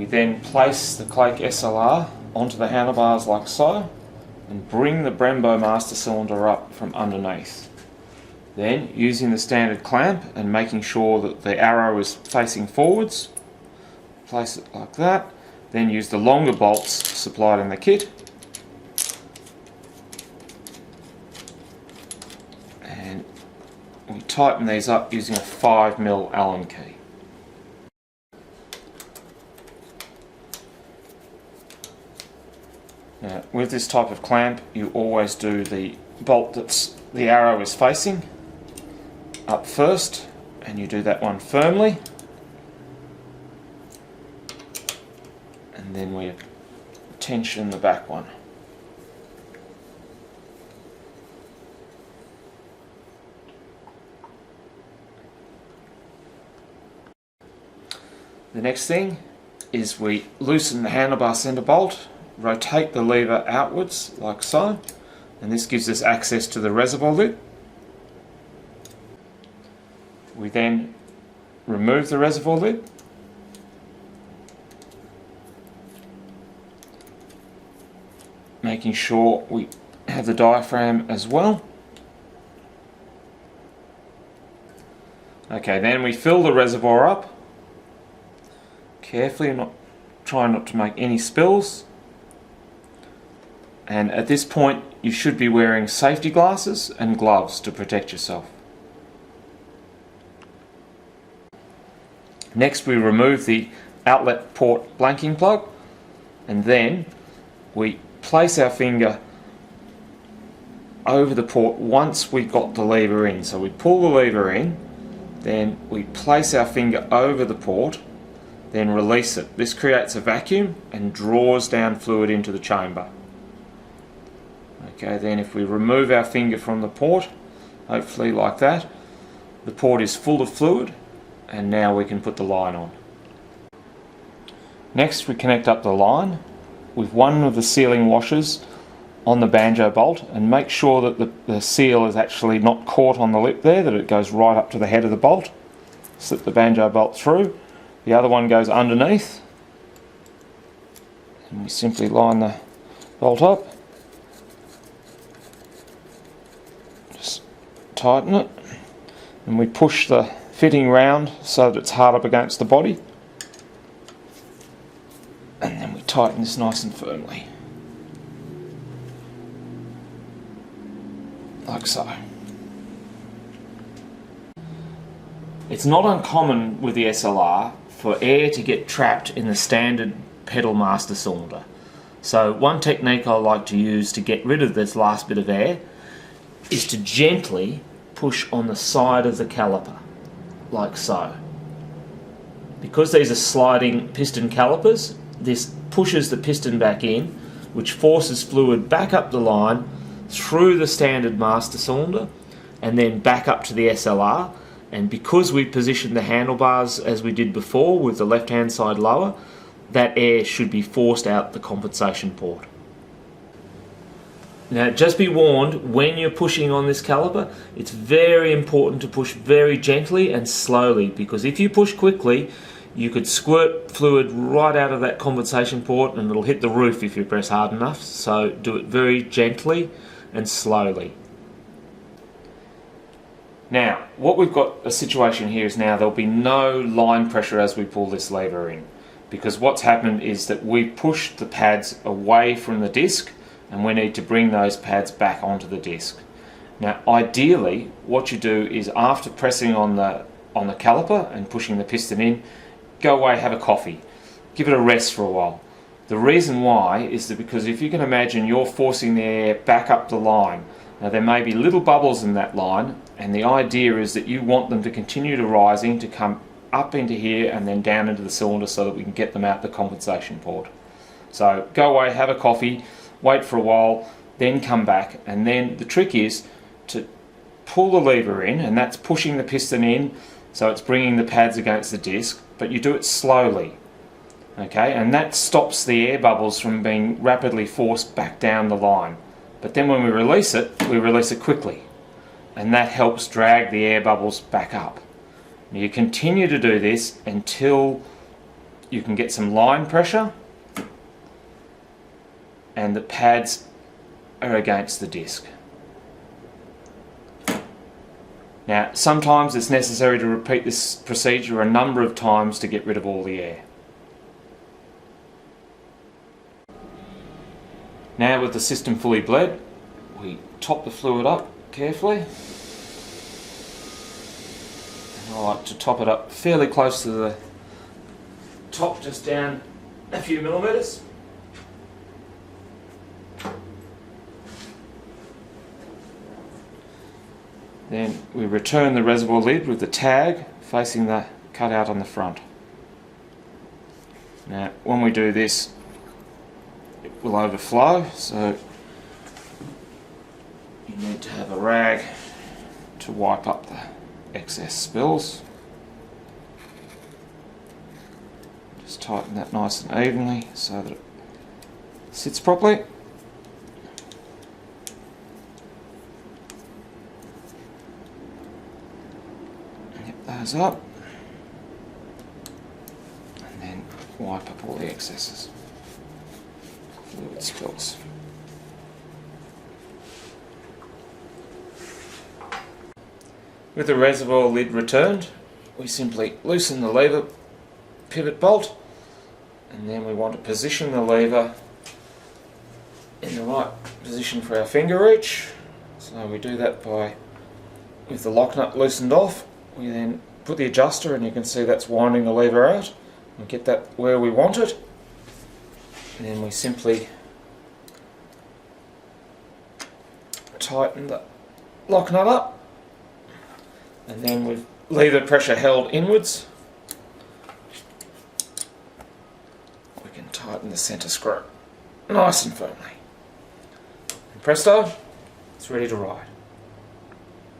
We then place the Clake SLR onto the handlebars like so, and bring the Brembo master cylinder up from underneath. Then, using the standard clamp and making sure that the arrow is facing forwards, place it like that. Then use the longer bolts supplied in the kit, and we tighten these up using a 5mm Allen key. Now, with this type of clamp, you always do the bolt that's the arrow is facing up first, and you do that one firmly, and then we tension the back one. The next thing is we loosen the handlebar centre bolt, rotate the lever outwards like so, and this gives us access to the reservoir lid. We then remove the reservoir lid, making sure we have the diaphragm as well. Okay, then we fill the reservoir up carefully, try not to make any spills. And at this point you should be wearing safety glasses and gloves to protect yourself. Next, we remove the outlet port blanking plug, and then we place our finger over the port once we've got the lever in. So we pull the lever in, then we place our finger over the port, then release it. This creates a vacuum and draws down fluid into the chamber. Okay, then if we remove our finger from the port, hopefully like that, the port is full of fluid, and now we can put the line on. Next, we connect up the line with one of the sealing washers on the banjo bolt, and make sure that the seal is actually not caught on the lip there, that it goes right up to the head of the bolt. Slip the banjo bolt through, the other one goes underneath, and we simply line the bolt up, just tighten it, and we push the fitting round so that it's hard up against the body, and then we tighten this nice and firmly, like so. It's not uncommon with the SLR for air to get trapped in the standard pedal master cylinder. So one technique I like to use to get rid of this last bit of air is to gently push on the side of the caliper, like so. Because these are sliding piston calipers, this pushes the piston back in, which forces fluid back up the line through the standard master cylinder and then back up to the SLR. And because we positioned the handlebars as we did before with the left hand side lower, that air should be forced out the compensation port. Now, just be warned, when you're pushing on this caliper, it's very important to push very gently and slowly, because if you push quickly, you could squirt fluid right out of that compensation port and it'll hit the roof if you press hard enough. So do it very gently and slowly. Now, what we've got a situation here is now there'll be no line pressure as we pull this lever in, because what's happened is that we've pushed the pads away from the disc, and we need to bring those pads back onto the disc. Now, ideally, what you do is after pressing on the caliper and pushing the piston in, go away, have a coffee, give it a rest for a while. The reason why is that because if you can imagine you're forcing the air back up the line, now there may be little bubbles in that line, and the idea is that you want them to continue to rising, to come up into here and then down into the cylinder so that we can get them out the compensation port. So go away, have a coffee, wait for a while, then come back, and then the trick is to pull the lever in, and that's pushing the piston in, so it's bringing the pads against the disc, but you do it slowly, okay, and that stops the air bubbles from being rapidly forced back down the line. But then when we release it quickly, and that helps drag the air bubbles back up. Now you continue to do this until you can get some line pressure and the pads are against the disc. Now, sometimes it's necessary to repeat this procedure a number of times to get rid of all the air. Now, with the system fully bled, we top the fluid up carefully. And I like to top it up fairly close to the top, just down a few millimetres. Then we return the reservoir lid with the tag facing the cutout on the front. Now, when we do this, it will overflow, so you need to have a rag to wipe up the excess spills. Just tighten that nice and evenly so that it sits properly. Those up, and then wipe up all the excesses, fluid spills. With the reservoir lid returned, we simply loosen the lever pivot bolt, and then we want to position the lever in the right position for our finger reach. So we do that by, with the lock nut loosened off, we then put the adjuster, and you can see that's winding the lever out, and get that where we want it, and then we simply tighten the lock nut up, and then with lever pressure held inwards, we can tighten the centre screw nice and firmly. And presto, it's ready to ride.